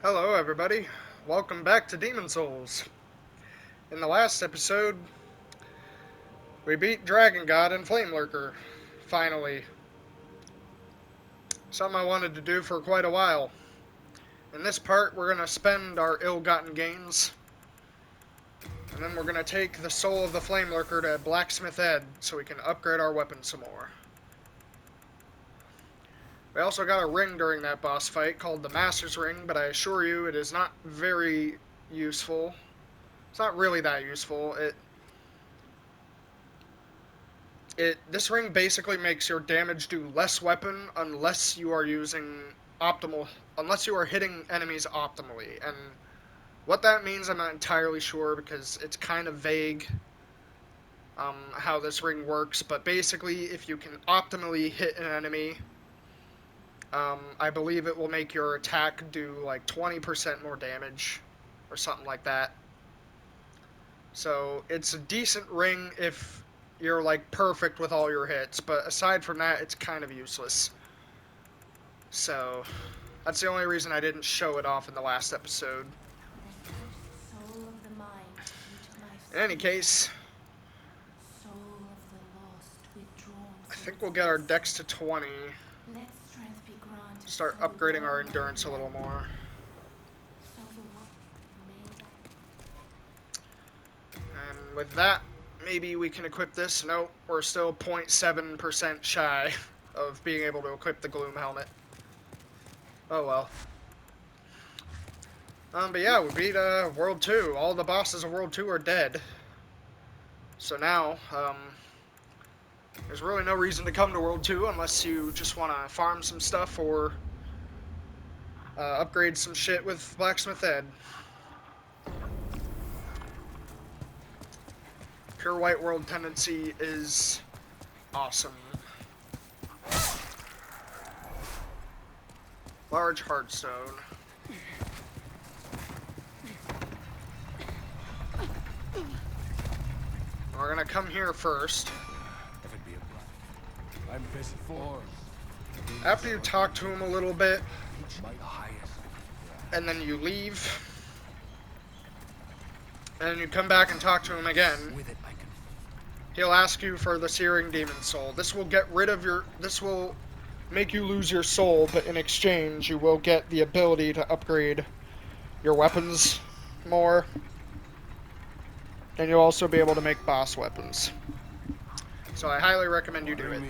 Hello everybody, welcome back to Demon Souls. In the last episode, we beat Dragon God and Flame Lurker, finally. Something I wanted to do for quite a while. In this part, we're going to spend our ill-gotten gains, and then we're going to take the soul of the Flame Lurker to Blacksmith Ed so we can upgrade our weapons some more. We also got a ring during that boss fight called the Master's Ring, but I assure you it is not very useful. It's not really that useful. This ring basically makes your damage do less weapon unless you are unless you are hitting enemies optimally. And what that means, I'm not entirely sure because it's kind of vague how this ring works. But basically, if you can optimally hit an enemy, I believe it will make your attack do like 20% more damage or something like that. So it's a decent ring if you're like perfect with all your hits, but aside from that, it's kind of useless. So that's the only reason I didn't show it off in the last episode. In any case, I think we'll get our dex to 20. Start upgrading our endurance a little more. And with that, maybe we can equip this. Nope, we're still 0.7% shy of being able to equip the Gloom helmet. Oh well. But yeah, we beat World 2. All the bosses of World 2 are dead. So now, there's really no reason to come to World 2 unless you just want to farm some stuff or upgrade some shit with Blacksmith Ed. Pure White World tendency is awesome. Large Heartstone. We're gonna come here first. After you talk to him a little bit, and then you leave, and then you come back and talk to him again, he'll ask you for the Searing Demon Soul. This will get rid of this will make you lose your soul, but in exchange you will get the ability to upgrade your weapons more. And you'll also be able to make boss weapons. So I highly recommend you do it.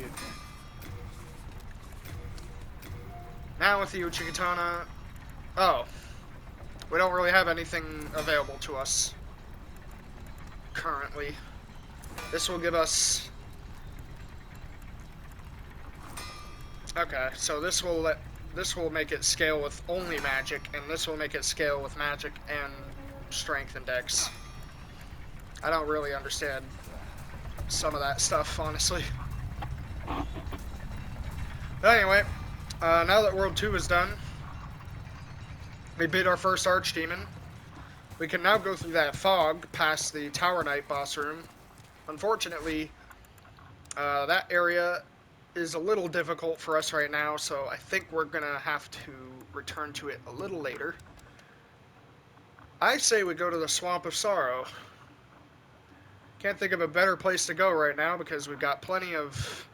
Now with the Uchikatana... Oh. We don't really have anything available to us currently. This will give us... Okay, so this will make it scale with only magic, and this will make it scale with magic and strength and dex. I don't really understand some of that stuff, honestly. But anyway, now that World 2 is done, we beat our first Archdemon. We can now go through that fog past the Tower Knight boss room. Unfortunately, that area is a little difficult for us right now, so I think we're gonna have to return to it a little later. I say we go to the Swamp of Sorrow. Can't think of a better place to go right now because we've got plenty of...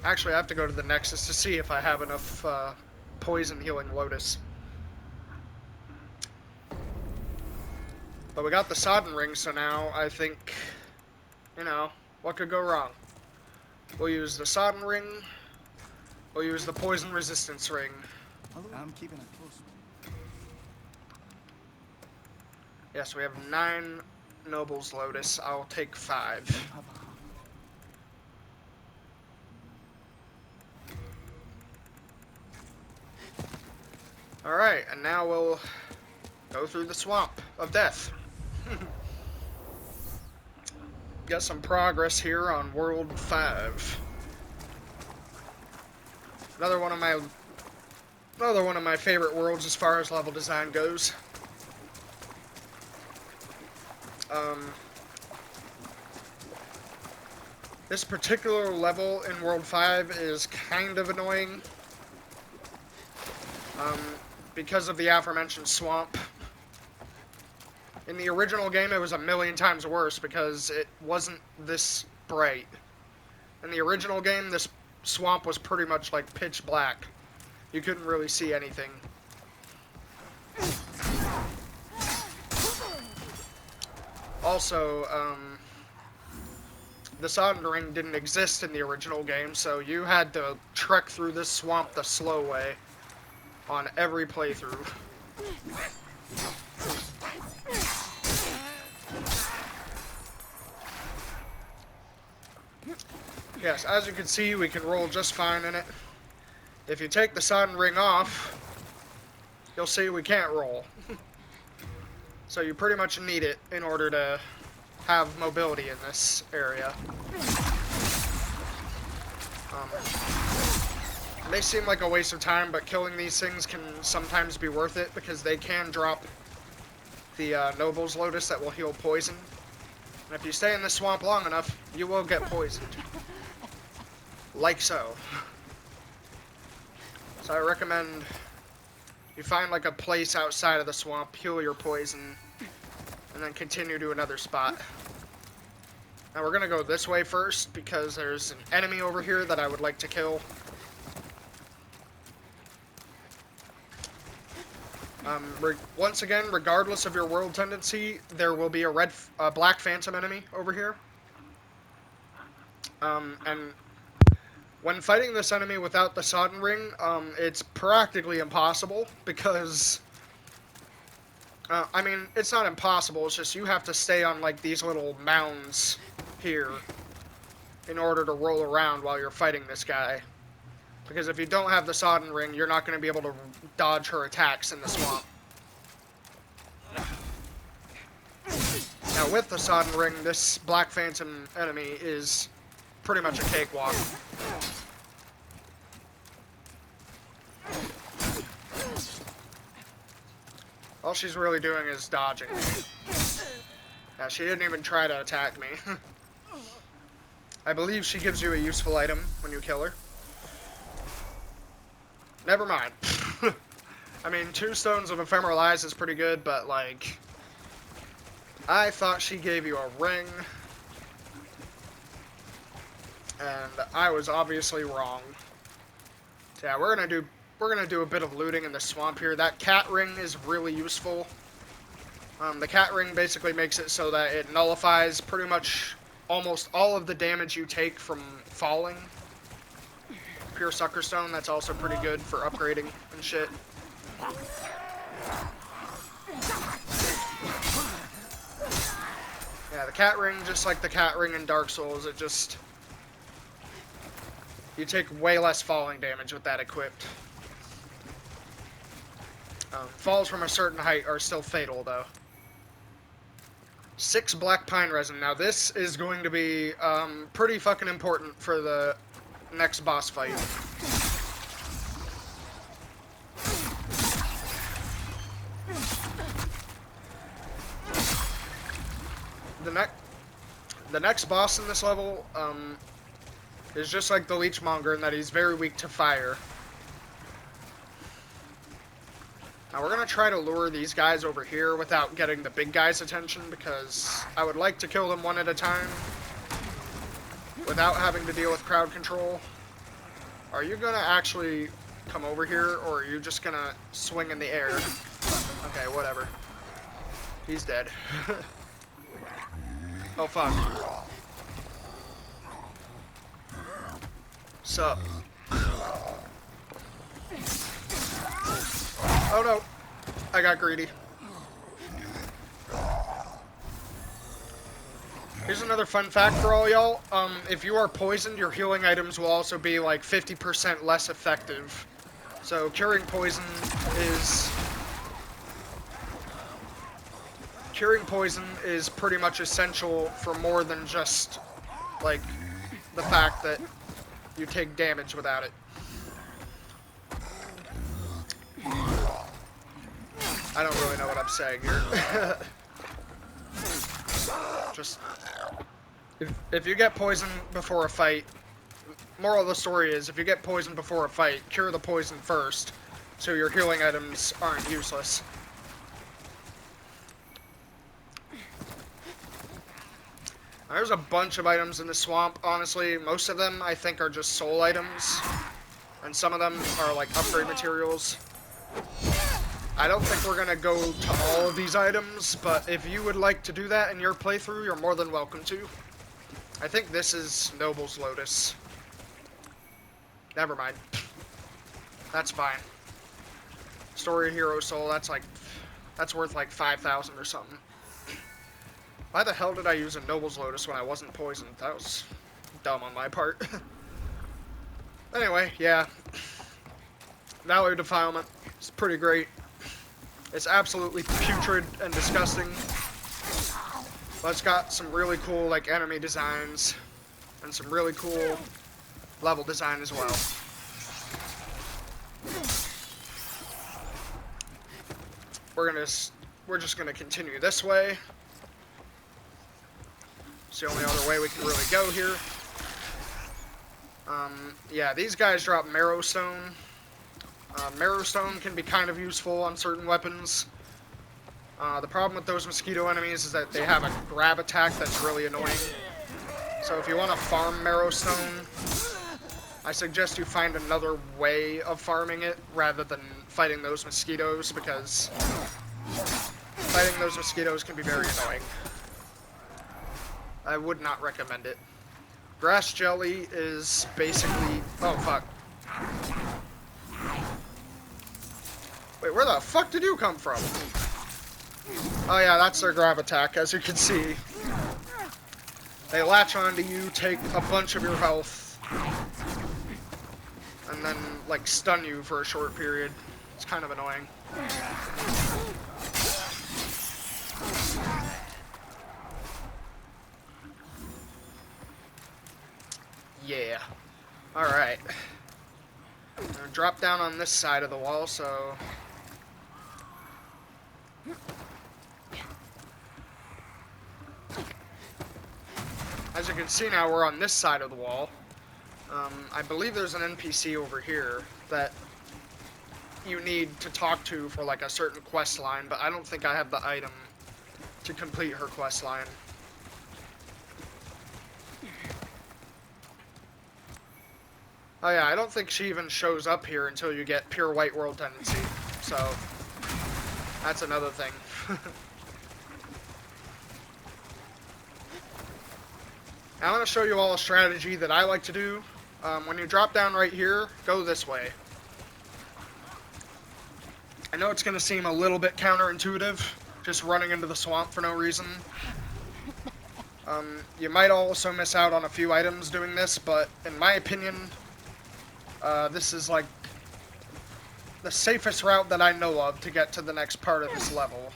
Actually, I have to go to the Nexus to see if I have enough poison healing Lotus. But we got the Sodden Ring, so now I think, you know, what could go wrong? We'll use the Sodden Ring. We'll use the Poison Resistance Ring. I'm keeping it close. Yes, we have 9 Noble's Lotus. I'll take 5. Alright, and now we'll go through the Swamp of Death. Got some progress here on World 5. Another one of my favorite worlds as far as level design goes. This particular level in World 5 is kind of annoying. because of the aforementioned swamp. In the original game, it was a million times worse because it wasn't this bright. In the original game, this swamp was pretty much like pitch black. You couldn't really see anything. Also, the Sodden Ring didn't exist in the original game, so you had to trek through this swamp the slow way on every playthrough. Yes, as you can see, we can roll just fine in it. If you take the Sodden Ring off, you'll see we can't roll. So you pretty much need it in order to have mobility in this area. It may seem like a waste of time, but killing these things can sometimes be worth it because they can drop the Noble's Lotus that will heal poison. And if you stay in the swamp long enough, you will get poisoned. Like so. So I recommend you find like a place outside of the swamp, heal your poison, and then continue to another spot. Now we're gonna go this way first because there's an enemy over here that I would like to kill. Once again, regardless of your world tendency, there will be a black phantom enemy over here. And when fighting this enemy without the Sodden Ring, it's practically impossible because, I mean, it's not impossible, it's just you have to stay on, like, these little mounds here in order to roll around while you're fighting this guy. Because if you don't have the Sodden Ring, you're not going to be able to dodge her attacks in the swamp. Now, with the Sodden Ring, this Black Phantom enemy is pretty much a cakewalk. All she's really doing is dodging me. Yeah, she didn't even try to attack me. I believe she gives you a useful item when you kill her. Never mind. I mean, 2 Stones of Ephemeral Eyes is pretty good, but, like, I thought she gave you a ring, and I was obviously wrong. So yeah, we're gonna do a bit of looting in the swamp here. That cat ring is really useful. The cat ring basically makes it so that it nullifies pretty much almost all of the damage you take from falling. Pure Sucker Stone, that's also pretty good for upgrading and shit. Yeah, the cat ring, just like the cat ring in Dark Souls, it just... you take way less falling damage with that equipped. Falls from a certain height are still fatal, though. 6 Black Pine Resin. Now, this is going to be pretty fucking important for the next boss fight. The next boss in this level is just like the Leechmonger in that he's very weak to fire. Now we're going to try to lure these guys over here without getting the big guy's attention because I would like to kill them one at a time without having to deal with crowd control. Are you going to actually come over here or are you just going to swing in the air? Okay, whatever. He's dead. Oh, fuck. Sup? Oh no, I got greedy. Here's another fun fact for all y'all. If you are poisoned, your healing items will also be like 50% less effective. So curing poison is pretty much essential for more than just like the fact that you take damage without it. I don't really know what I'm saying here. Just, if you get poisoned before a fight, moral of the story is, if you get poisoned before a fight, cure the poison first, so your healing items aren't useless. There's a bunch of items in the swamp, honestly. Most of them, I think, are just soul items. And some of them are, like, upgrade materials. I don't think we're gonna go to all of these items, but if you would like to do that in your playthrough, you're more than welcome to. I think this is Noble's Lotus. Never mind. That's fine. Story Hero Soul, that's worth like 5,000 or something. Why the hell did I use a Noble's Lotus when I wasn't poisoned? That was dumb on my part. Anyway, yeah. Valor Defilement is pretty great. It's absolutely putrid and disgusting. But it's got some really cool, like, enemy designs. And some really cool level design as well. We're just gonna continue this way. It's the only other way we can really go here. Yeah, these guys drop Marrow Stone. Marrow Stone can be kind of useful on certain weapons. The problem with those mosquito enemies is that they have a grab attack that's really annoying. So if you want to farm Marrow Stone, I suggest you find another way of farming it rather than fighting those mosquitoes, because fighting those mosquitoes can be very annoying. I would not recommend it. Grass Jelly is basically... Oh, fuck. Wait, where the fuck did you come from? Oh yeah, that's their grab attack, as you can see. They latch onto you, take a bunch of your health, and then, like, stun you for a short period. It's kind of annoying. Yeah. Alright. I'm gonna drop down on this side of the wall, so... As you can see now, we're on this side of the wall. I believe there's an NPC over here that you need to talk to for, like, a certain quest line, but I don't think I have the item to complete her quest line. Oh yeah, I don't think she even shows up here until you get Pure White World Tendency, so that's another thing. I'm going to show you all a strategy that I like to do. When you drop down right here, go this way. I know it's going to seem a little bit counterintuitive, just running into the swamp for no reason. You might also miss out on a few items doing this, but in my opinion, this is like the safest route that I know of to get to the next part of this level.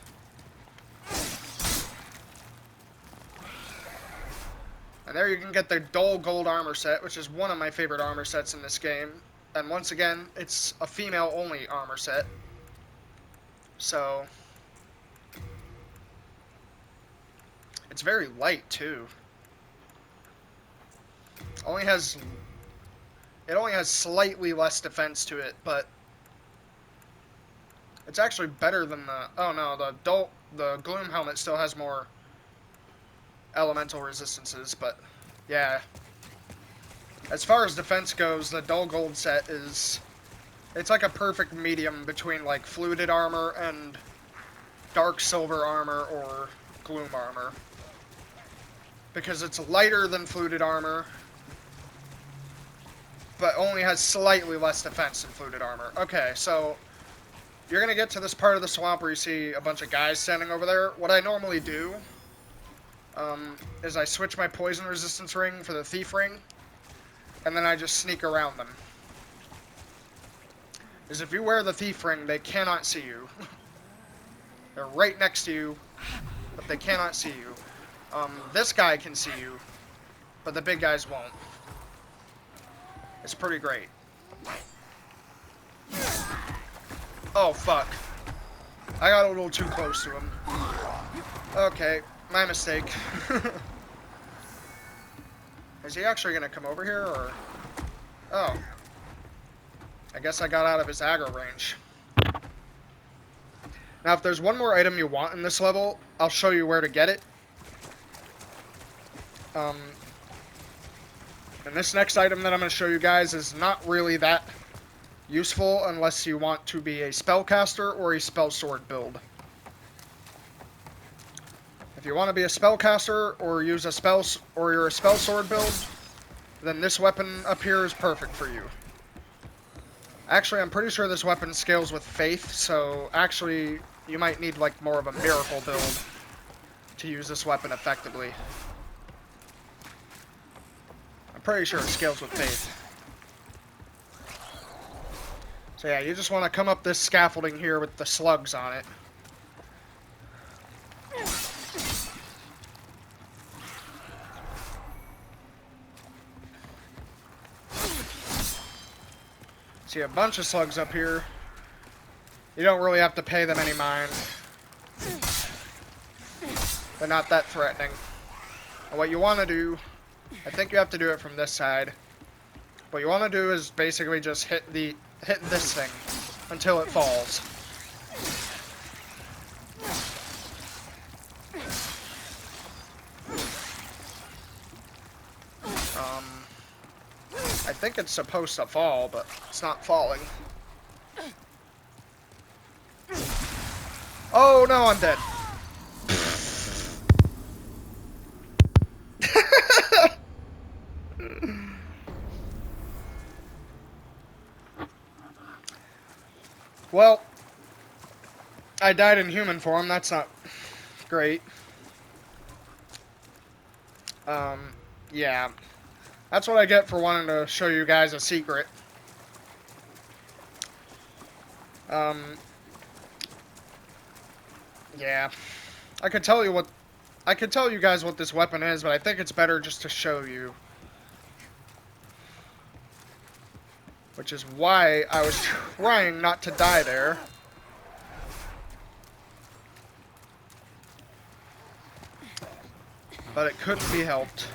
And there you can get the Dull Gold armor set, which is one of my favorite armor sets in this game. And once again, it's a female-only armor set. So... it's very light, too. It only has slightly less defense to it, but... it's actually better than the... oh no, the Gloom helmet still has more elemental resistances, but yeah. As far as defense goes, the Dull Gold set is... it's like a perfect medium between, like, fluted armor and dark silver armor or gloom armor. Because it's lighter than fluted armor, but only has slightly less defense than fluted armor. Okay, so you're going to get to this part of the swamp where you see a bunch of guys standing over there. What I normally do is I switch my poison resistance ring for the thief ring, and then I just sneak around them. Because if you wear the thief ring, they cannot see you. They're right next to you, but they cannot see you. This guy can see you, but the big guys won't. It's pretty great. Oh, fuck. I got a little too close to him. Okay, my mistake. Is he actually gonna come over here, or... oh. I guess I got out of his aggro range. Now, if there's one more item you want in this level, I'll show you where to get it. And this next item that I'm going to show you guys is not really that useful unless you want to be a spellcaster or a spell sword build. If you want to be a spellcaster or use a you're a spell sword build, then this weapon up here is perfect for you. Actually, I'm pretty sure this weapon scales with faith, so actually you might need like more of a miracle build to use this weapon effectively. I'm pretty sure it scales with faith. So yeah, you just want to come up this scaffolding here with the slugs on it. See a bunch of slugs up here. You don't really have to pay them any mind. They're not that threatening. And what you want to do, I think you have to do it from this side. What you want to do is basically just hit this thing until it falls. I think it's supposed to fall, but it's not falling. Oh no, I'm dead. Well, I died in human form. That's not great. Yeah. That's what I get for wanting to show you guys a secret. Yeah. I could tell you guys what this weapon is, but I think it's better just to show you. Which is why I was trying not to die there. But it couldn't be helped.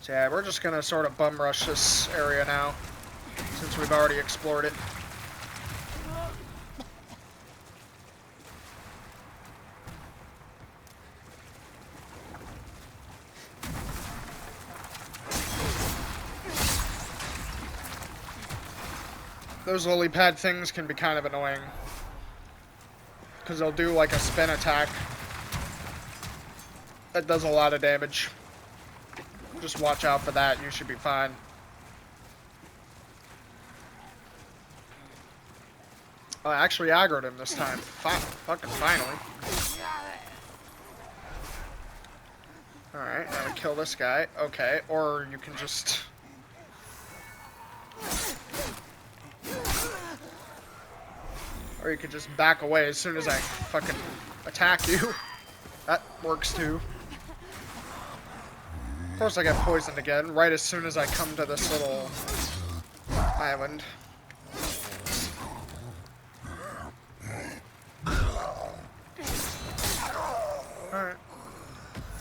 So yeah, we're just gonna sort of bum rush this area now, since we've already explored it. Those lily pad things can be kind of annoying, because they'll do like a spin attack that does a lot of damage. Just watch out for that, you should be fine. I actually aggroed him this time. Fucking finally. Alright, now we kill this guy. Okay, or you can just... Or you could just back away as soon as I fucking attack you. That works too. Of course I get poisoned again, right as soon as I come to this little island. Alright.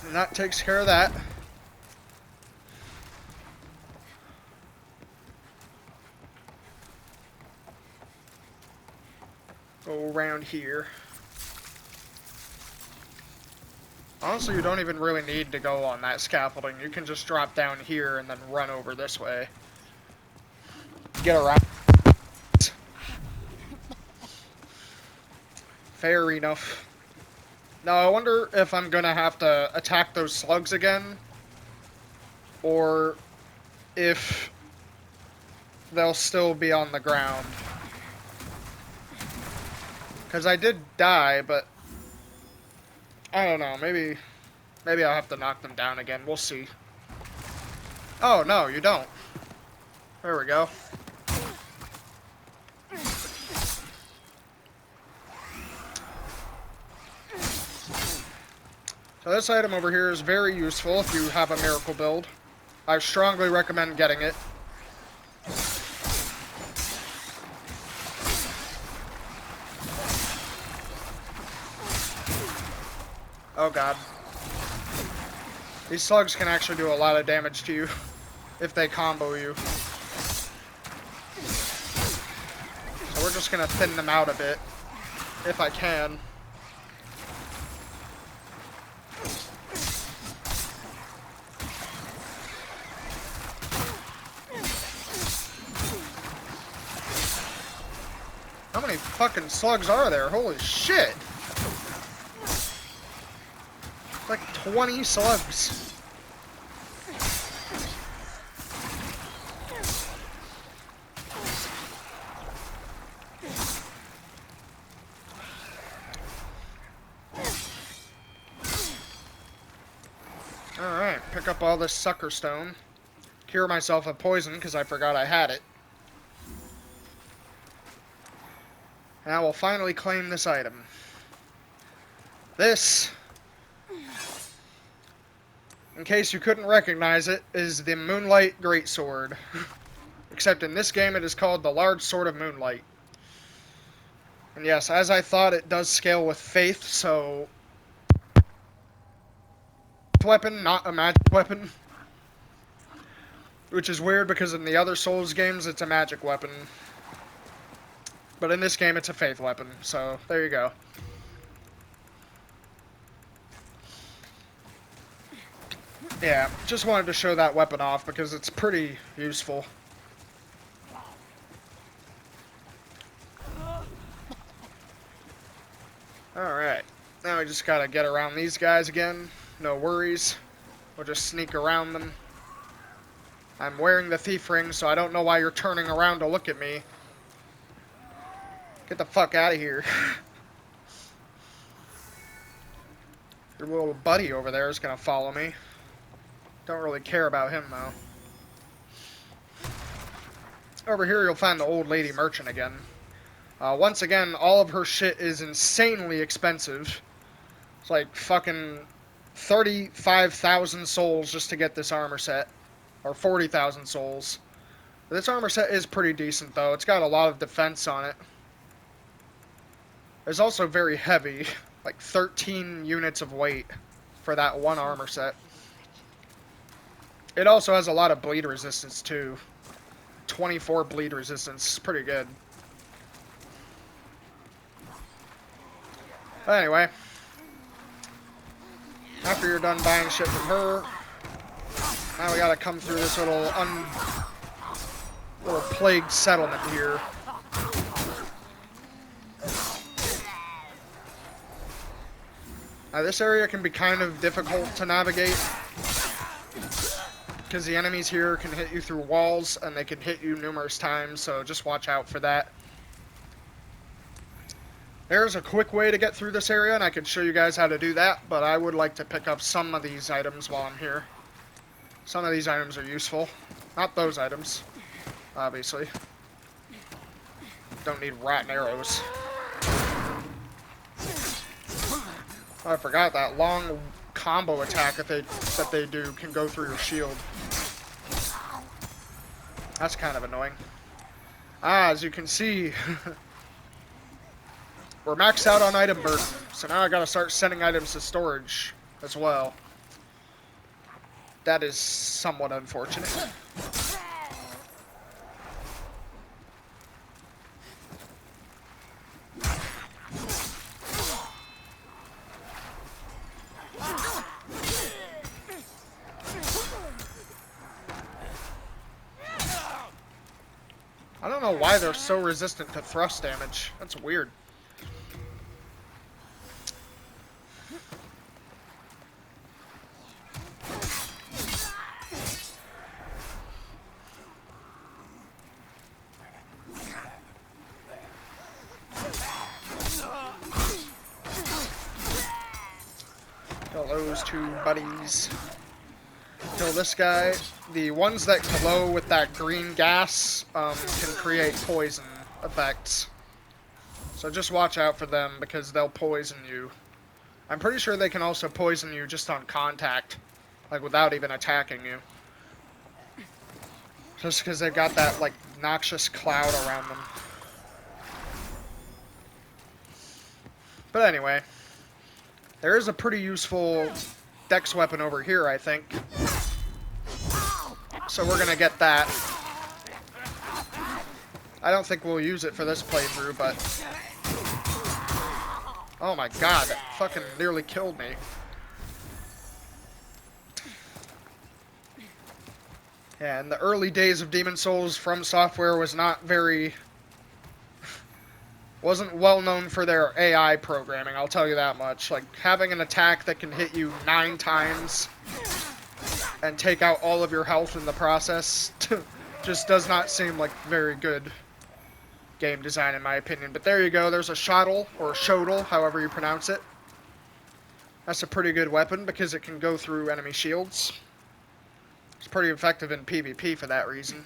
And that takes care of that. Go around here. Honestly, you don't even really need to go on that scaffolding. You can just drop down here and then run over this way. Get around. Fair enough. Now, I wonder if I'm gonna have to attack those slugs again, or if they'll still be on the ground. Because I did die, but I don't know, maybe I'll have to knock them down again. We'll see. Oh, no, you don't. There we go. So this item over here is very useful if you have a miracle build. I strongly recommend getting it. Oh god. These slugs can actually do a lot of damage to you if they combo you. we're just gonna thin them out a bit, if I can. How many fucking slugs are there? Holy shit! Like 20 slugs. Alright, pick up all this sucker stone. Cure myself of poison because I forgot I had it. And I will finally claim this item. This, in case you couldn't recognize it, is the Moonlight Greatsword. Except in this game it is called the Large Sword of Moonlight. And yes, as I thought, it does scale with faith, so... weapon, not a magic weapon. Which is weird because in the other Souls games it's a magic weapon. But in this game it's a faith weapon, so there you go. Yeah, just wanted to show that weapon off because it's pretty useful. Alright, now we just gotta get around these guys again. No worries. We'll just sneak around them. I'm wearing the thief ring, so I don't know why you're turning around to look at me. Get the fuck out of here. Your little buddy over there is gonna follow me. Don't really care about him, though. Over here, you'll find the old lady merchant again. Once again, all of her shit is insanely expensive. It's like fucking 35,000 souls just to get this armor set. Or 40,000 souls. This armor set is pretty decent, though. It's got a lot of defense on it. It's also very heavy. Like 13 units of weight for that one armor set. It also has a lot of bleed resistance, too. 24 bleed resistance. Pretty good. But anyway, after you're done buying shit from her, now we gotta come through this little plagued settlement here. Now this area can be kind of difficult to navigate because the enemies here can hit you through walls and they can hit you numerous times, so just watch out for that. There's a quick way to get through this area, and I can show you guys how to do that, but I would like to pick up some of these items while I'm here. Some of these items are useful. Not those items, obviously. Don't need rotten arrows. Oh, I forgot that long combo attack that they do can go through your shield. That's kind of annoying. As you can see, we're maxed out on item burden, so now I gotta start sending items to storage as well. That is somewhat unfortunate. I don't know why they're so resistant to thrust damage. That's weird. Kill those two buddies. Kill this guy. The ones that glow with that green gas can create poison effects. So just watch out for them because they'll poison you. I'm pretty sure they can also poison you just on contact, like without even attacking you. Just because they've got that like noxious cloud around them. But anyway, there is a pretty useful dex weapon over here, I think. So we're gonna get that. I don't think we'll use it for this playthrough, but... Oh my god, that fucking nearly killed me. Yeah, in the early days of Demon Souls, From Software was not very... wasn't well known for their AI programming, I'll tell you that much. Like, having an attack that can hit you 9 times and take out all of your health in the process just does not seem like very good game design, in my opinion. But there you go, there's a shottle, or shodel, however you pronounce it. That's a pretty good weapon because it can go through enemy shields. It's pretty effective in PvP for that reason.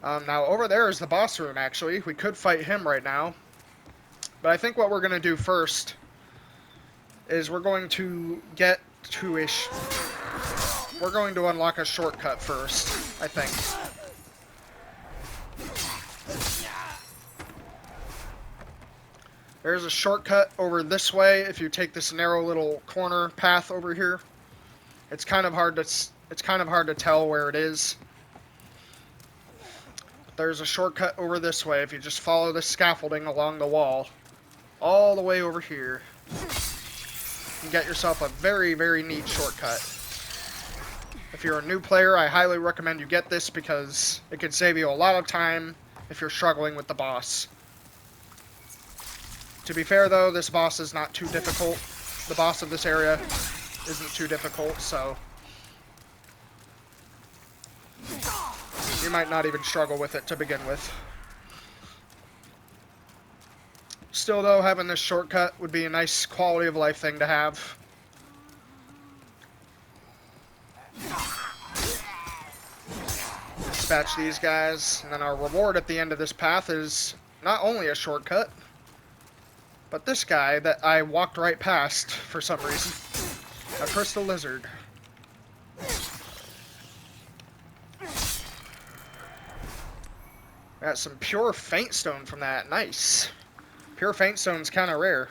Now, over there is the boss room, actually. We could fight him right now. But I think what we're going to do first is we're going to get to a... we're going to unlock a shortcut first, I think. There's a shortcut over this way if you take this narrow little corner path over here. It's kind of hard to tell where it is. There's a shortcut over this way if you just follow the scaffolding along the wall all the way over here. You can get yourself a very, very neat shortcut. If you're a new player, I highly recommend you get this because it can save you a lot of time if you're struggling with the boss. To be fair though, this boss is not too difficult. The boss of this area isn't too difficult, so you might not even struggle with it to begin with. Still though, having this shortcut would be a nice quality of life thing to have. Dispatch these guys, and then our reward at the end of this path is not only a shortcut, but this guy that I walked right past for some reason. A crystal lizard. Got some pure faint stone from that. Nice. Pure faint stone's kind of rare.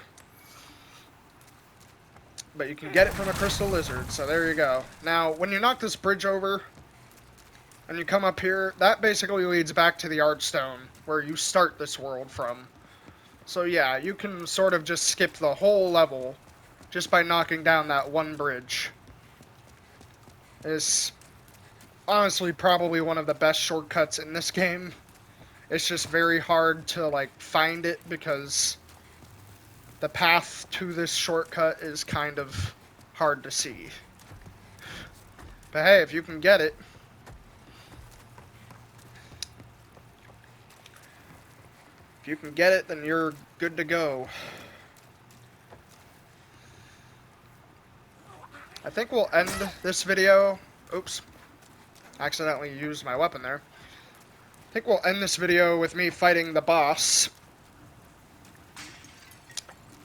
But you can get it from a crystal lizard, so there you go. Now, when you knock this bridge over and you come up here, that basically leads back to the Archstone, where you start this world from. So yeah, you can sort of just skip the whole level just by knocking down that one bridge. It's honestly probably one of the best shortcuts in this game. It's just very hard to, like, find it because the path to this shortcut is kind of hard to see. But hey, if you can get it, then you're good to go. I think we'll end this video. Oops. Accidentally used my weapon there. I think we'll end this video with me fighting the boss.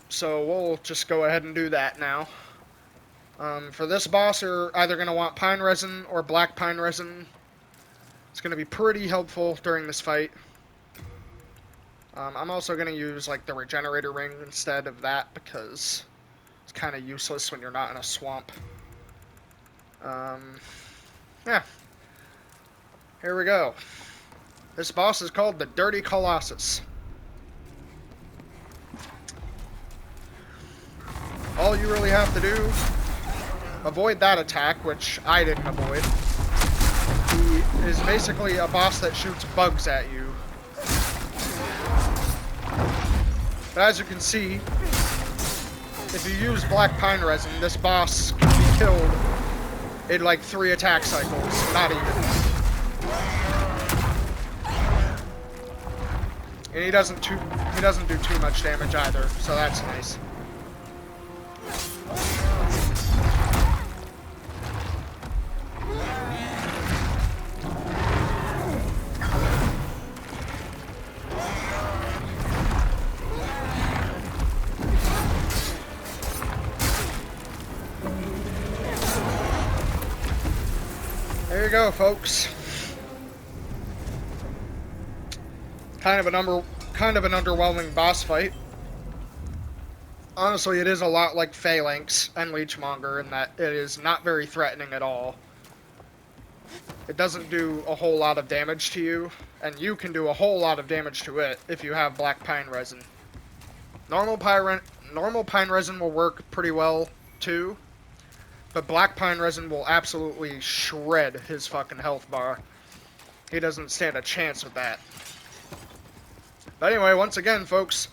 So we'll just go ahead and do that now. For this boss, you're either going to want pine resin or black pine resin. It's going to be pretty helpful during this fight. I'm also going to use like the regenerator ring instead of that because it's kind of useless when you're not in a swamp. Yeah. Here we go. This boss is called the Dirty Colossus. All you really have to do, avoid that attack, which I didn't avoid. He is basically a boss that shoots bugs at you. But as you can see, if you use black pine resin, this boss can be killed in like 3 attack cycles, not even. And he doesn't do too much damage either, so that's nice. There you go, folks. Kind of an underwhelming boss fight. Honestly, it is a lot like Phalanx and Leechmonger in that it is not very threatening at all. it doesn't do a whole lot of damage to you, and you can do a whole lot of damage to it if you have black pine resin. Normal pine resin will work pretty well too, but black pine resin will absolutely shred his fucking health bar. He doesn't stand a chance with that. But anyway, once again, folks,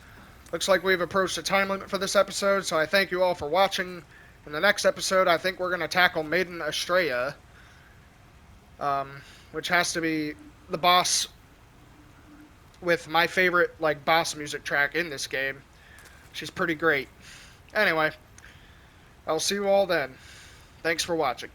looks like we've approached a time limit for this episode, so I thank you all for watching. In the next episode, I think we're going to tackle Maiden Estrella, which has to be the boss with my favorite, like, boss music track in this game. She's pretty great. Anyway, I'll see you all then. Thanks for watching.